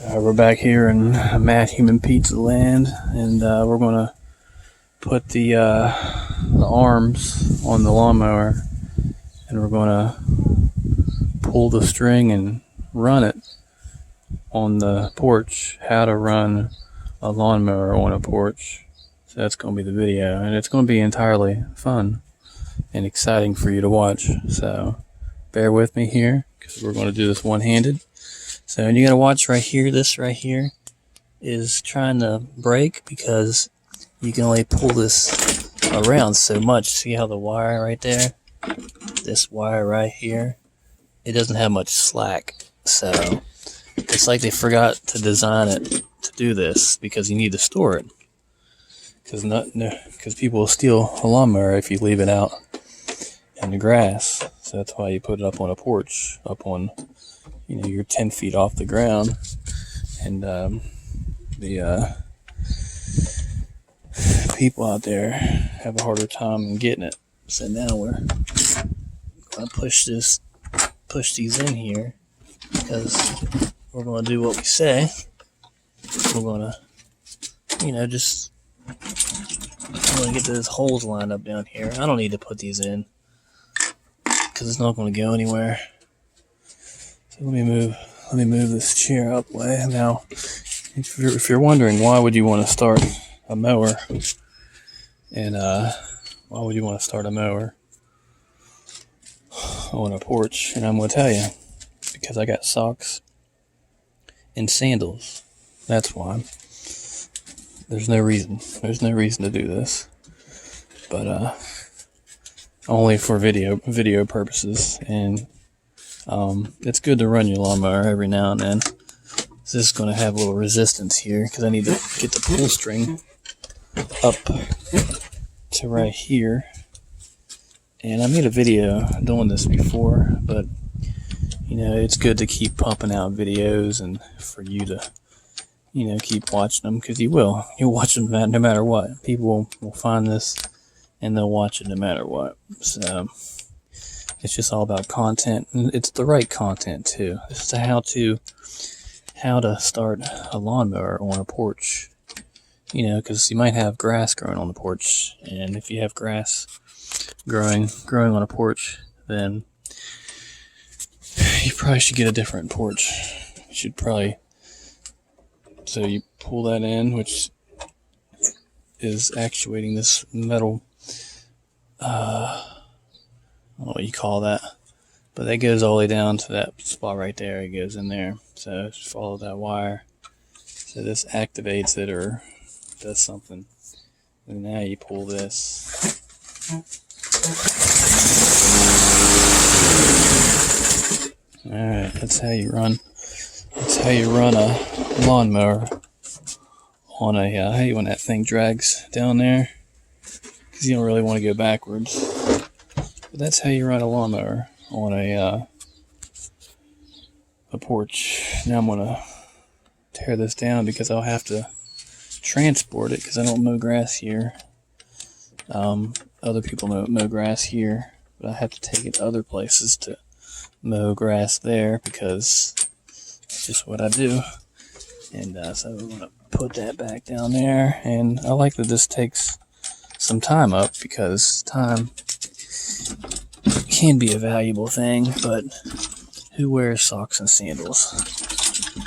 We're back here in Matthumanpizza land, and we're going to put the arms on the lawnmower, and we're going to pull the string and run it on the porch. How to run a lawnmower on a porch. So that's going to be the video, and it's going to be entirely fun and exciting for you to watch. So bear with me here, because we're going to do this one-handed. So you got to watch right here. This right here is trying to break because you can only pull this around so much. See how the wire right there, this wire right here, it doesn't have much slack. So it's like they forgot to design it to do this, because you need to store it. Because people will steal a lawnmower if you leave it out in the grass. So that's why you put it up on a porch, up on, you're 10 feet off the ground, and the people out there have a harder time getting it. So now we're gonna push these in here, because we're gonna do what we say. We're gonna, just I'm gonna get those holes lined up down here. I don't need to put these in because it's not gonna go anywhere. So let me move this chair out the way. Now, if you're wondering why would you want to start a mower, and why would you want to start a mower on a porch, and I'm going to tell you, because I got socks and sandals. That's why. There's no reason to do this, but only for video purposes, and it's good to run your lawnmower every now and then. This is going to have a little resistance here, because I need to get the pull string up to right here. And I made a video doing this before, but it's good to keep pumping out videos, and for you to keep watching them, because you'll watch them no matter what. People will find this and they'll watch it no matter what. So it's just all about content, and it's the right content too. This is how to start a lawnmower on a porch. Because you might have grass growing on the porch, and if you have grass growing on a porch, then you probably should get a different porch. So you pull that in, which is actuating this metal, I don't know what you call that, but that goes all the way down to that spot right there. It goes in there. So just follow that wire. So this activates it or does something. And now you pull this. Alright, that's how you run a lawnmower on a, I hate when that thing drags down there, because you don't really want to go backwards. But that's how you run a lawnmower on a porch. Now I'm going to tear this down, because I'll have to transport it, because I don't mow grass here. Other people mow grass here, but I have to take it other places to mow grass there, because it's just what I do. And so we're going to put that back down there, and I like that this takes some time up, because time can be a valuable thing, but who wears socks and sandals?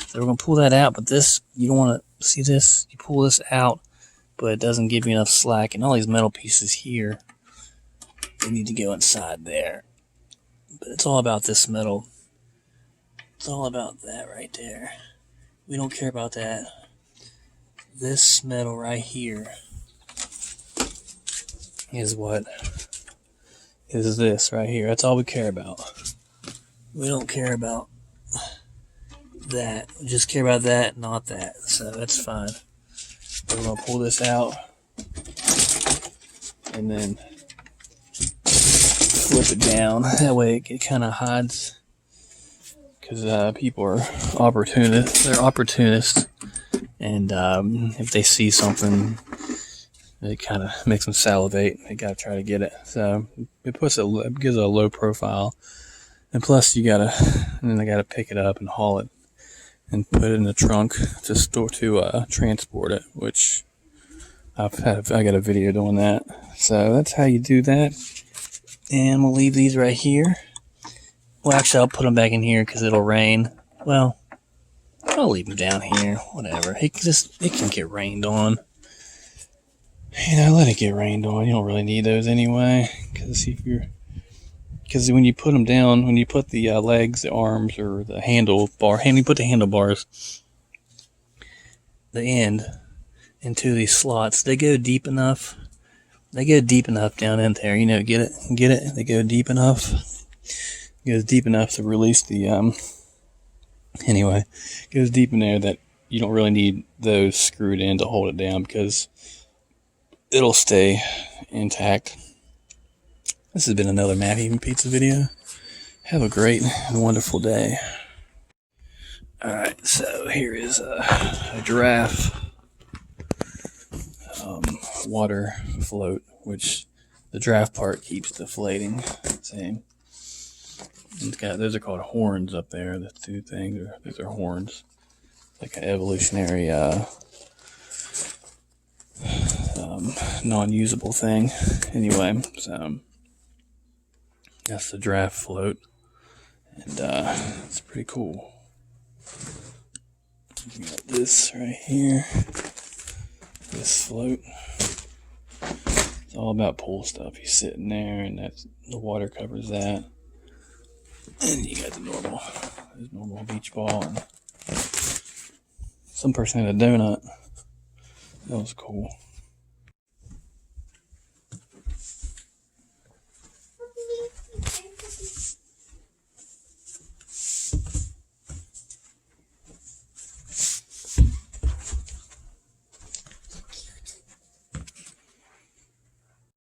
So we're going to pull that out, but this, you don't want to see this. You pull this out, but it doesn't give you enough slack, and all these metal pieces here, they need to go inside there. But it's all about this metal. It's all about that right there. We don't care about that. This metal right here is what is this right here. That's all we care about. We don't care about that. We just care about that, not that. So that's fine. We're going to pull this out and then flip it down. That way it kind of hides, because people are opportunists. They're opportunists, and if they see something, it kind of makes them salivate. They gotta try to get it. So it gives it a low profile, and plus they gotta pick it up and haul it and put it in the trunk to transport it, which I got a video doing that. So that's how you do that. And we'll leave these right here. Well, actually, I'll put them back in here because it'll rain. Well, I'll leave them down here. Whatever. It can get rained on. Let it get rained on. You don't really need those anyway. Because when you put them down, when you put the legs, the arms, or the you put the handlebars, the end into these slots, they go deep enough. They go deep enough down in there. Get it? They go deep enough. It goes deep enough to release the it goes deep in there that you don't really need those screwed in to hold it down because it'll stay intact. This has been another Matthumanpizza video. Have a great and wonderful day. Alright, so here is a giraffe water float, which the giraffe part keeps deflating. Same. Those are called horns up there. The two things, those are horns. Like an evolutionary non-usable thing. Anyway, so that's the giraffe float, and it's pretty cool. You got this right here, this float. It's all about pool stuff. You sit in there, and the water covers that. And you got the normal beach ball, and some person had a donut. That was cool.